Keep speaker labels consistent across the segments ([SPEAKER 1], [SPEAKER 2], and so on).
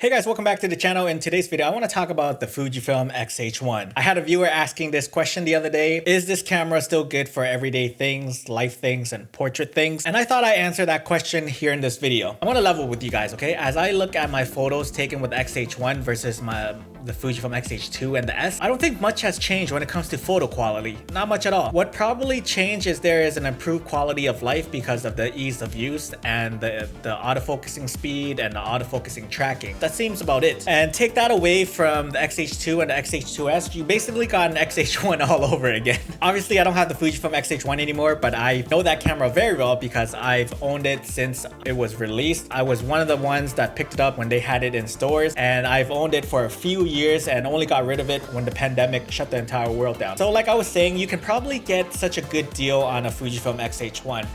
[SPEAKER 1] Hey guys, welcome back to the channel. In today's video, I want to talk about the Fujifilm XH1. I had a viewer asking this question the other day. Is this camera still good for everyday things, life things, and portrait things? And I thought I'd answer that question here in this video. I want to level with you guys, okay? As I look at my photos taken with XH1 versus the Fujifilm XH2 and the S, I don't think much has changed when it comes to photo quality. Not much at all. What probably changed is there is an improved quality of life because of the ease of use and the autofocusing speed and the autofocusing tracking. That seems about it. And take that away from the XH2 and the XH2S, you basically got an XH1 all over again. Obviously, I don't have the Fujifilm XH1 anymore, but I know that camera very well because I've owned it since it was released. I was one of the ones that picked it up when they had it in stores, and I've owned it for a few years and only got rid of it when the pandemic shut the entire world down. So like I was saying, you can probably get such a good deal on a Fujifilm XH1.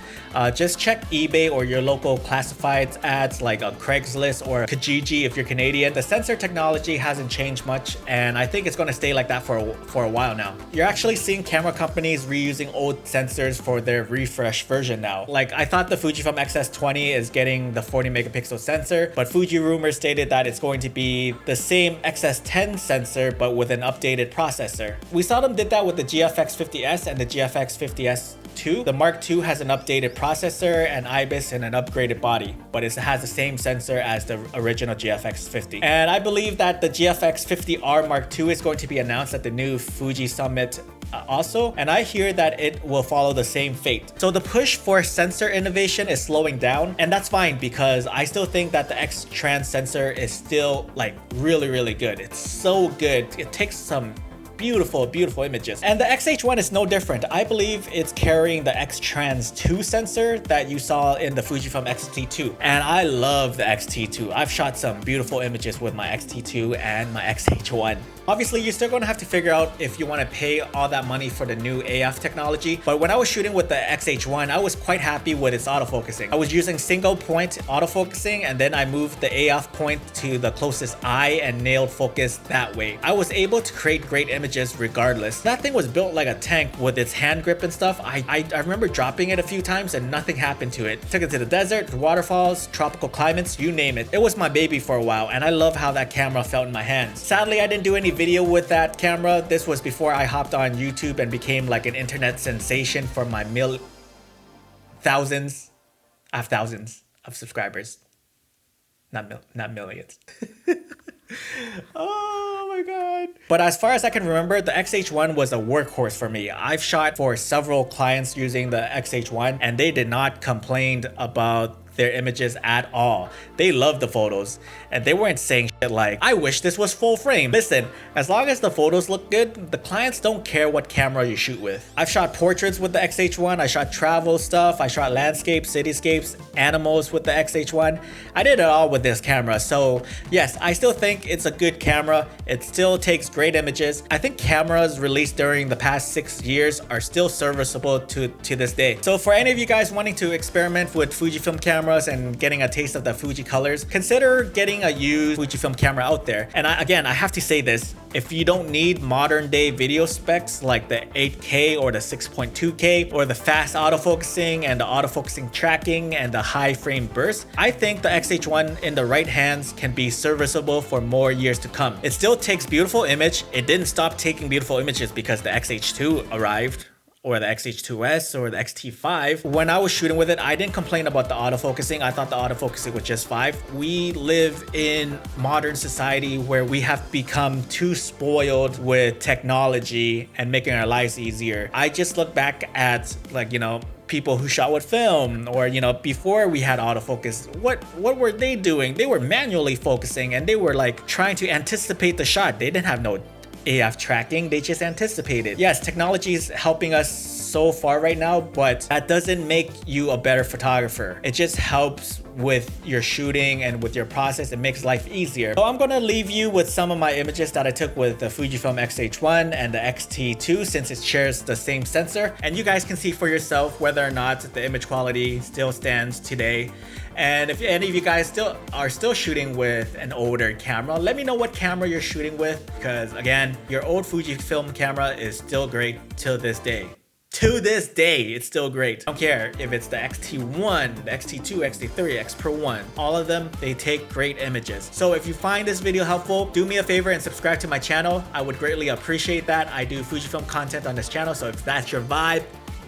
[SPEAKER 1] Just check eBay or your local classifieds ads like Craigslist or Kijiji if you're Canadian. The sensor technology hasn't changed much, and I think it's going to stay like that for a while now. You're actually seeing camera companies reusing old sensors for their refresh version now. Like, I thought the Fujifilm XS20 is getting the 40 megapixel sensor, but Fuji rumors stated that it's going to be the same XS10 sensor but with an updated processor. We saw them did that with the GFX 50S and the GFX 50S2. The Mark II has an updated processor and IBIS and an upgraded body, but it has the same sensor as the original GFX 50. And I believe that the GFX 50R Mark II is going to be announced at the new Fuji Summit also, and I hear that it will follow the same fate. So the push for sensor innovation is slowing down, and that's fine because I still think that the X-Trans sensor is still like really good. It's so good. It takes some beautiful images, and the XH1 is no different. I believe it's carrying the X-Trans 2 sensor that you saw in the Fujifilm X-T2, and I love the X-T2. I've shot some beautiful images with my X-T2 and my XH1. Obviously, you're still going to have to figure out if you want to pay all that money for the new AF technology, but when I was shooting with the XH1, I was quite happy with its autofocusing. I was using single point autofocusing, and then I moved the AF point to the closest eye and nailed focus that way. I was able to create great images regardless. That thing was built like a tank with its hand grip and stuff. I remember dropping it a few times and nothing happened to it. Took it to the desert, waterfalls, tropical climates, you name it. It was my baby for a while, and I love how that camera felt in my hands. Sadly, I didn't do any video with that camera. This was before I hopped on YouTube and became like an internet sensation for my thousands. I have thousands of subscribers, not millions. Oh my god. But as far as I can remember, the XH1 was a workhorse for me. I've shot for several clients using the XH1, and they did not complain about their images at all. They loved the photos, and they weren't saying shit like, I wish this was full frame. Listen, as long as the photos look good, the clients don't care what camera you shoot with. I've shot portraits with the XH1, I shot travel stuff, I shot landscapes, cityscapes, animals with the XH1. I did it all with this camera, so yes, I still think it's a good camera. It still takes great images. I think cameras released during the past 6 years are still serviceable to this day. So for any of you guys wanting to experiment with Fujifilm cameras and getting a taste of the Fuji colors, consider getting a used Fujifilm camera out there. And again, I have to say this, if you don't need modern day video specs like the 8K or the 6.2K or the fast autofocusing and the autofocusing tracking and the high frame burst, I think the XH1 in the right hands can be serviceable for more years to come. It still takes beautiful image. It didn't stop taking beautiful images because the XH2 arrived, or the XH2S or the XT5. When I was shooting with it, I didn't complain about the autofocusing. I thought the autofocusing was just fine. We live in modern society where we have become too spoiled with technology and making our lives easier. I just look back at, like, you know, people who shot with film, or, you know, before we had autofocus, what were they doing? They were manually focusing, and they were like trying to anticipate the shot. They didn't have no AF tracking, they just anticipated. Yes, technology is helping us so far right now, but that doesn't make you a better photographer. It just helps with your shooting and with your process. It makes life easier. So I'm gonna leave you with some of my images that I took with the Fujifilm XH1 and the X-T2 since it shares the same sensor, and you guys can see for yourself whether or not the image quality still stands today. And if any of you guys are still shooting with an older camera, let me know what camera you're shooting with, because again, your old Fujifilm camera is still great till this day. To this day, it's still great. I don't care if it's the X-T1, the X-T2, X-T3, X Pro 1. All of them, they take great images. So if you find this video helpful, do me a favor and subscribe to my channel. I would greatly appreciate that. I do Fujifilm content on this channel, so if that's your vibe,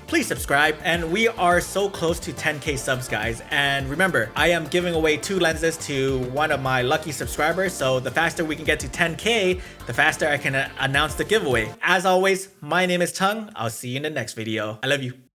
[SPEAKER 1] please subscribe. And we are so close to 10K subs, guys. And remember, I am giving away 2 lenses to one of my lucky subscribers. So the faster we can get to 10K, the faster I can announce the giveaway. As always, my name is Tongue. I'll see you in the next video. I love you.